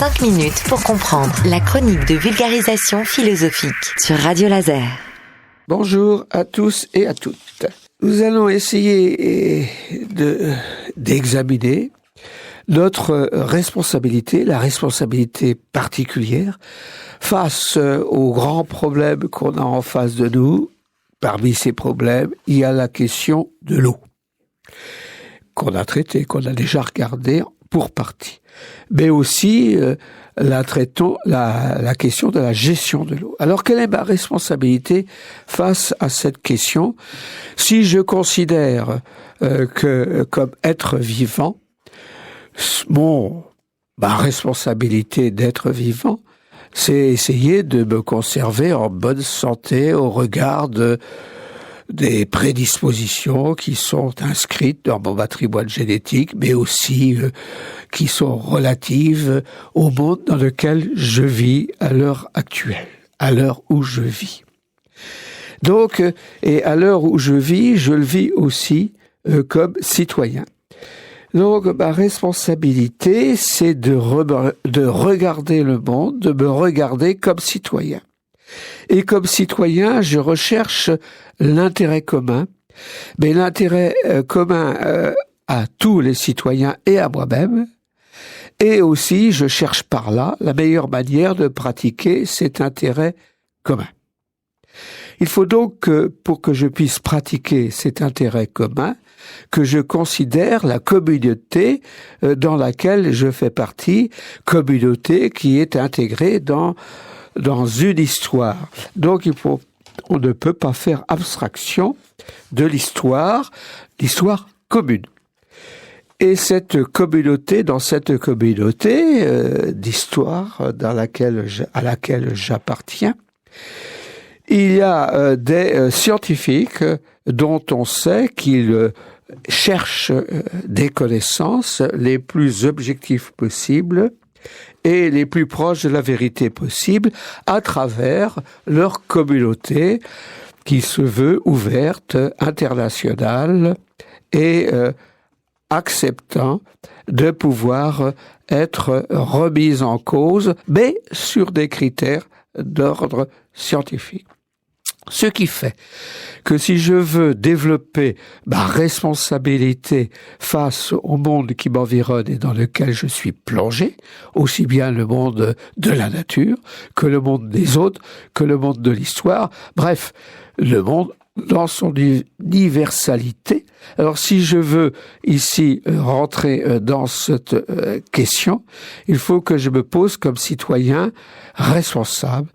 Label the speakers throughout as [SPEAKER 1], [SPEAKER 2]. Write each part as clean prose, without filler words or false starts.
[SPEAKER 1] 5 minutes pour comprendre la chronique de vulgarisation philosophique sur Radio Laser.
[SPEAKER 2] Bonjour à tous et à toutes. Nous allons essayer d'examiner notre responsabilité, la responsabilité particulière, face aux grands problèmes qu'on a en face de nous. Parmi ces problèmes, il y a la question de l'eau, qu'on a traitée, qu'on a déjà regardée pour partie. Mais aussi, traitons la question de la gestion de l'eau. Alors, quelle est ma responsabilité face à cette question? Si je considère que, comme être vivant, ma responsabilité d'être vivant, c'est essayer de me conserver en bonne santé au regard des prédispositions qui sont inscrites dans mon patrimoine génétique, mais aussi qui sont relatives au monde dans lequel je vis à l'heure actuelle, à l'heure où je vis. Donc, et à l'heure où je le vis aussi comme citoyen. Donc, ma responsabilité, c'est de regarder le monde, de me regarder comme citoyen. Et comme citoyen, je recherche l'intérêt commun, mais l'intérêt commun à tous les citoyens et à moi-même. Et aussi, je cherche par là la meilleure manière de pratiquer cet intérêt commun. Il faut donc que, pour que je puisse pratiquer cet intérêt commun, que je considère la communauté dans laquelle je fais partie, communauté qui est intégrée dans une histoire. Donc on ne peut pas faire abstraction de l'histoire commune. Et dans cette communauté d'histoire à laquelle j'appartiens, il y a des scientifiques dont on sait qu'ils cherchent des connaissances les plus objectives possibles et les plus proches de la vérité possible à travers leur communauté qui se veut ouverte, internationale et acceptant de pouvoir être remise en cause, mais sur des critères d'ordre scientifique. Ce qui fait que si je veux développer ma responsabilité face au monde qui m'environne et dans lequel je suis plongé, aussi bien le monde de la nature que le monde des autres, que le monde de l'histoire, bref, le monde dans son universalité. Alors si je veux ici rentrer dans cette question, il faut que je me pose comme citoyen responsable.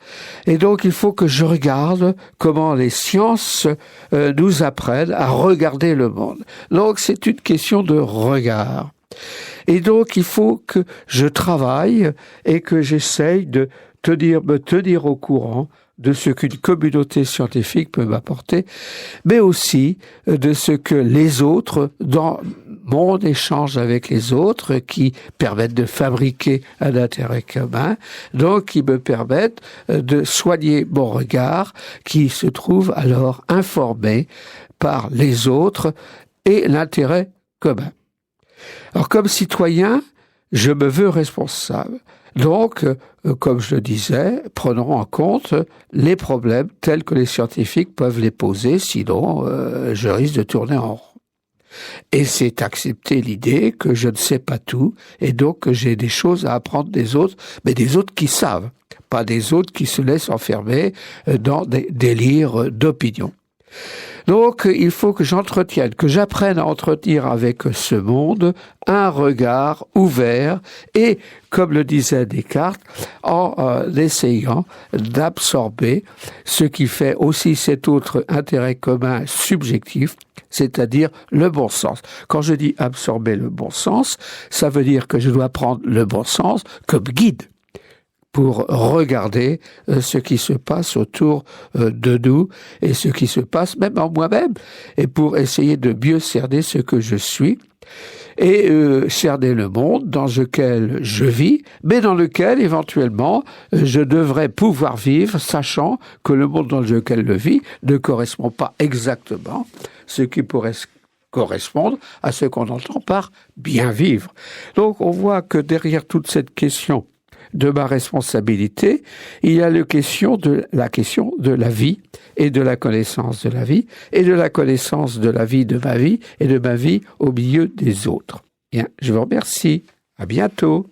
[SPEAKER 2] Et donc il faut que je regarde comment les sciences nous apprennent à regarder le monde. Donc c'est une question de regard. Et donc il faut que je travaille et que j'essaye de me tenir au courant de ce qu'une communauté scientifique peut m'apporter, mais aussi de ce que les autres, dans mon échange avec les autres, qui permettent de fabriquer un intérêt commun, donc qui me permettent de soigner mon regard, qui se trouve alors informé par les autres et l'intérêt commun. Alors comme citoyen, je me veux responsable. Donc, comme je le disais, prenons en compte les problèmes tels que les scientifiques peuvent les poser, sinon je risque de tourner en rond. Et c'est accepter l'idée que je ne sais pas tout, et donc que j'ai des choses à apprendre des autres, mais des autres qui savent, pas des autres qui se laissent enfermer dans des délires d'opinion. Donc, il faut que j'apprenne à entretenir avec ce monde un regard ouvert et, comme le disait Descartes, en essayant d'absorber ce qui fait aussi cet autre intérêt commun subjectif, c'est-à-dire le bon sens. Quand je dis absorber le bon sens, ça veut dire que je dois prendre le bon sens comme guide pour regarder ce qui se passe autour de nous et ce qui se passe même en moi-même, et pour essayer de mieux cerner ce que je suis et cerner le monde dans lequel je vis, mais dans lequel éventuellement je devrais pouvoir vivre, sachant que le monde dans lequel je vis ne correspond pas exactement ce qui pourrait correspondre à ce qu'on entend par bien vivre. Donc on voit que derrière toute cette question de ma responsabilité, il y a la question de la vie et de la connaissance de la vie et de la connaissance de la vie de ma vie et de ma vie au milieu des autres. Bien, je vous remercie. À bientôt.